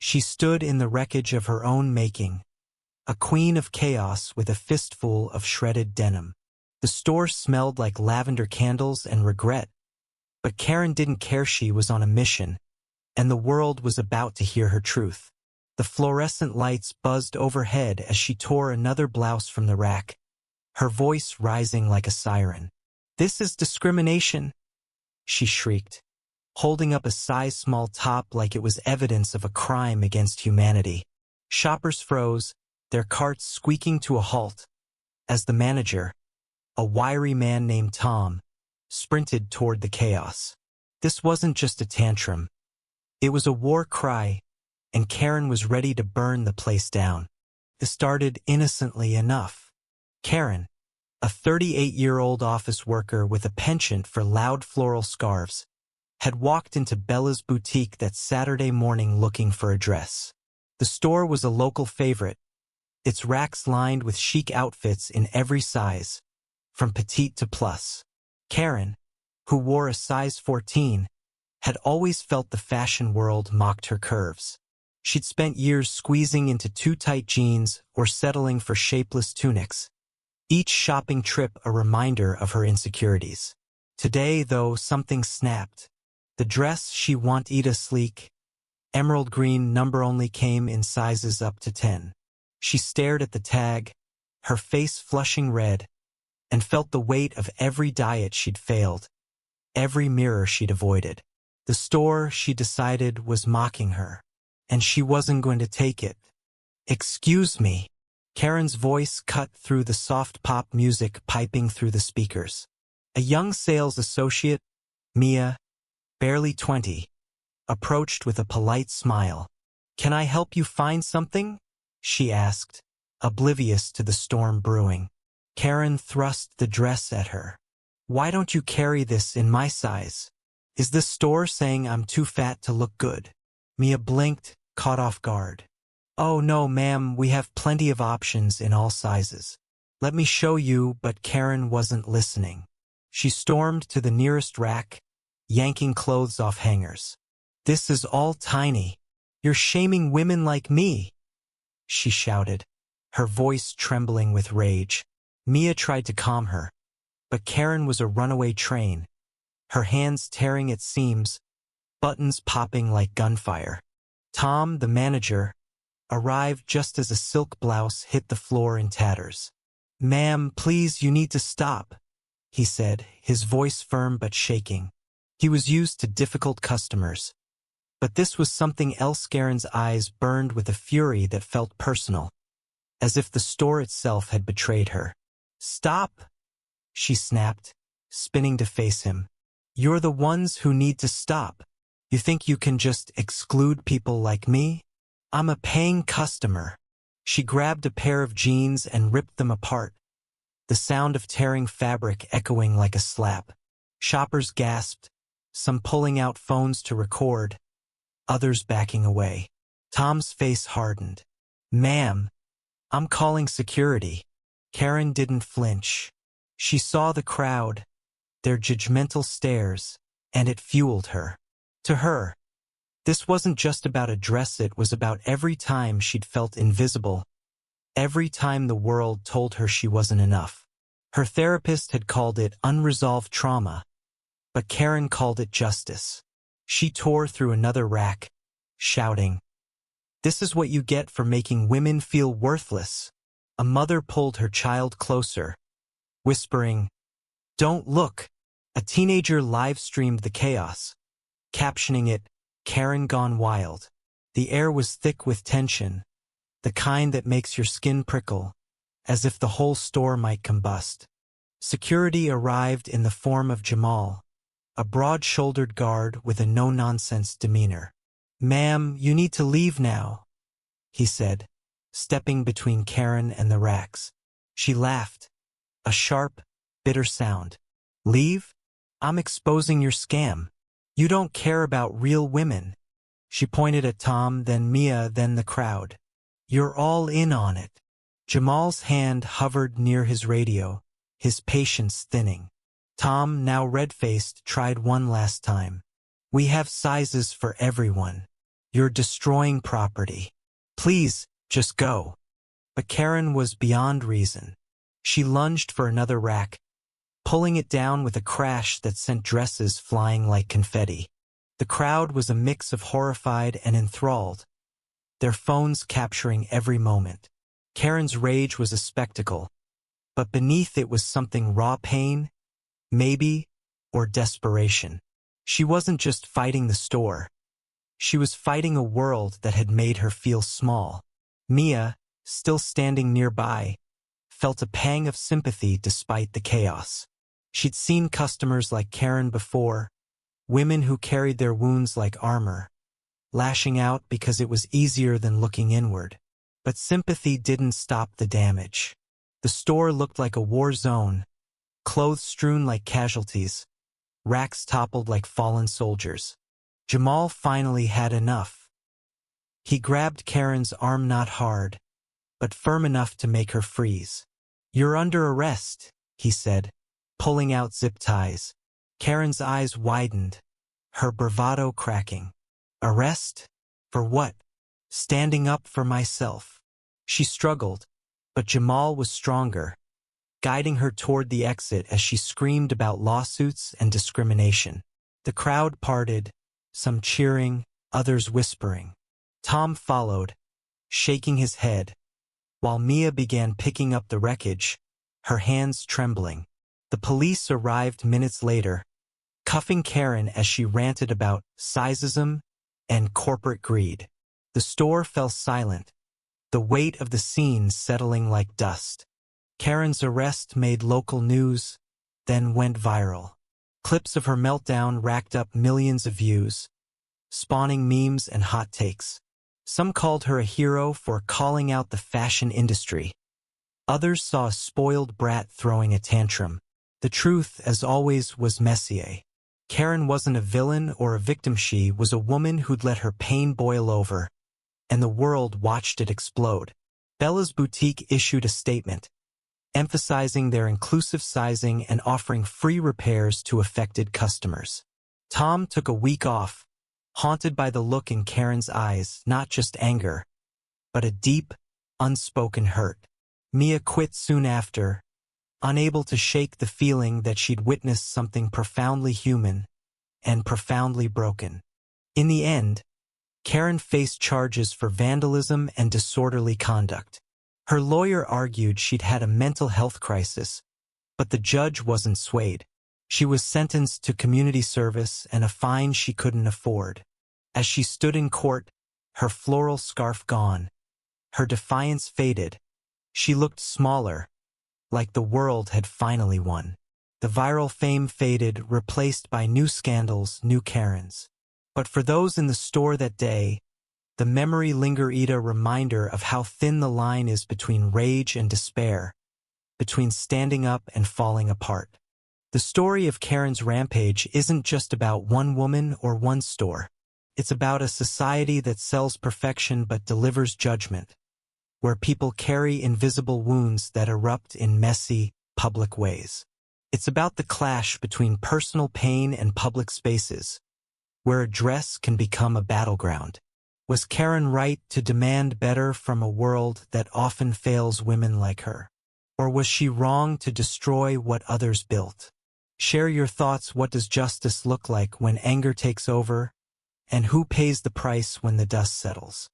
She stood in the wreckage of her own making, a queen of chaos with a fistful of shredded denim. The store smelled like lavender candles and regret, but Karen didn't care. She was on a mission, and the world was about to hear her truth. The fluorescent lights buzzed overhead as she tore another blouse from the rack, her voice rising like a siren. "This is discrimination," she shrieked, holding up a size-small top like it was evidence of a crime against humanity. Shoppers froze, their carts squeaking to a halt, as the manager, a wiry man named Tom, sprinted toward the chaos. This wasn't just a tantrum. It was a war cry, and Karen was ready to burn the place down. It started innocently enough. Karen, a 38-year-old office worker with a penchant for loud floral scarves, had walked into Bella's boutique that Saturday morning looking for a dress. The store was a local favorite, its racks lined with chic outfits in every size, from petite to plus. Karen, who wore a size 14, had always felt the fashion world mocked her curves. She'd spent years squeezing into too tight jeans or settling for shapeless tunics, each shopping trip a reminder of her insecurities. Today, though, something snapped. The dress she wanted, a sleek, emerald green number, only came in sizes up to 10. She stared at the tag, her face flushing red, and felt the weight of every diet she'd failed, every mirror she'd avoided. The store, she decided, was mocking her, and she wasn't going to take it. "Excuse me." Karen's voice cut through the soft pop music piping through the speakers. A young sales associate, Mia, barely 20, approached with a polite smile. "Can I help you find something?" she asked, oblivious to the storm brewing. Karen thrust the dress at her. "Why don't you carry this in my size? Is this store saying I'm too fat to look good?" Mia blinked, caught off guard. "Oh no, ma'am, we have plenty of options in all sizes. Let me show you," but Karen wasn't listening. She stormed to the nearest rack, yanking clothes off hangers. "This is all tiny. You're shaming women like me," she shouted, her voice trembling with rage. Mia tried to calm her, but Karen was a runaway train, her hands tearing at seams, buttons popping like gunfire. Tom, the manager, arrived just as a silk blouse hit the floor in tatters. "Ma'am, please, you need to stop," he said, his voice firm but shaking. He was used to difficult customers, but this was something else. Karen's eyes burned with a fury that felt personal, as if the store itself had betrayed her. "Stop," she snapped, spinning to face him. "You're the ones who need to stop. You think you can just exclude people like me? I'm a paying customer." She grabbed a pair of jeans and ripped them apart, the sound of tearing fabric echoing like a slap. Shoppers gasped, some pulling out phones to record, others backing away. Tom's face hardened. "Ma'am, I'm calling security." Karen didn't flinch. She saw the crowd, their judgmental stares, and it fueled her. To her, this wasn't just about a dress. It was about every time she'd felt invisible, every time the world told her she wasn't enough. Her therapist had called it unresolved trauma, but Karen called it justice. She tore through another rack, shouting, "This is what you get for making women feel worthless." A mother pulled her child closer, whispering, "Don't look." A teenager live-streamed the chaos, captioning it, "Karen Gone Wild." The air was thick with tension, the kind that makes your skin prickle, as if the whole store might combust. Security arrived in the form of Jamal, a broad-shouldered guard with a no-nonsense demeanor. "Ma'am, you need to leave now," he said, stepping between Karen and the racks. She laughed, a sharp, bitter sound. "Leave? I'm exposing your scam. You don't care about real women." She pointed at Tom, then Mia, then the crowd. "You're all in on it." Jamal's hand hovered near his radio, his patience thinning. Tom, now red-faced, tried one last time. "We have sizes for everyone. "You're destroying property. Please, just go." But Karen was beyond reason. She lunged for another rack, pulling it down with a crash that sent dresses flying like confetti. The crowd was a mix of horrified and enthralled, their phones capturing every moment. Karen's rage was a spectacle, but beneath it was something raw pain, maybe, or desperation. She wasn't just fighting the store. She was fighting a world that had made her feel small. Mia, still standing nearby, felt a pang of sympathy despite the chaos. She'd seen customers like Karen before, women who carried their wounds like armor, lashing out because it was easier than looking inward. But sympathy didn't stop the damage. The store looked like a war zone, clothes strewn like casualties, racks toppled like fallen soldiers. Jamal finally had enough. He grabbed Karen's arm, not hard, but firm enough to make her freeze. "You're under arrest," he said, pulling out zip ties. Karen's eyes widened, her bravado cracking. "Arrest? For what?" "Standing up for myself." She struggled, but Jamal was stronger, guiding her toward the exit as she screamed about lawsuits and discrimination. The crowd parted, some cheering, others whispering. Tom followed, shaking his head, while Mia began picking up the wreckage, her hands trembling. The police arrived minutes later, cuffing Karen as she ranted about sizeism and corporate greed. The store fell silent, the weight of the scene settling like dust. Karen's arrest made local news, then went viral. Clips of her meltdown racked up millions of views, spawning memes and hot takes. Some called her a hero for calling out the fashion industry. Others saw a spoiled brat throwing a tantrum. The truth, as always, was messier. Karen wasn't a villain or a victim. She was a woman who'd let her pain boil over, and the world watched it explode. Bella's boutique issued a statement, emphasizing their inclusive sizing and offering free repairs to affected customers. Tom took a week off, haunted by the look in Karen's eyes, not just anger, but a deep, unspoken hurt. Mia quit soon after, unable to shake the feeling that she'd witnessed something profoundly human and profoundly broken. In the end, Karen faced charges for vandalism and disorderly conduct. Her lawyer argued she'd had a mental health crisis, but the judge wasn't swayed. She was sentenced to community service and a fine she couldn't afford. As she stood in court, her floral scarf gone, her defiance faded, she looked smaller, like the world had finally won. The viral fame faded, replaced by new scandals, new Karens. But for those in the store that day, the memory lingered, a reminder of how thin the line is between rage and despair, between standing up and falling apart. The story of Karen's rampage isn't just about one woman or one store. It's about a society that sells perfection but delivers judgment, where people carry invisible wounds that erupt in messy, public ways. It's about the clash between personal pain and public spaces, where a dress can become a battleground. Was Karen right to demand better from a world that often fails women like her? Or was she wrong to destroy what others built? Share your thoughts. What does justice look like when anger takes over? And who pays the price when the dust settles?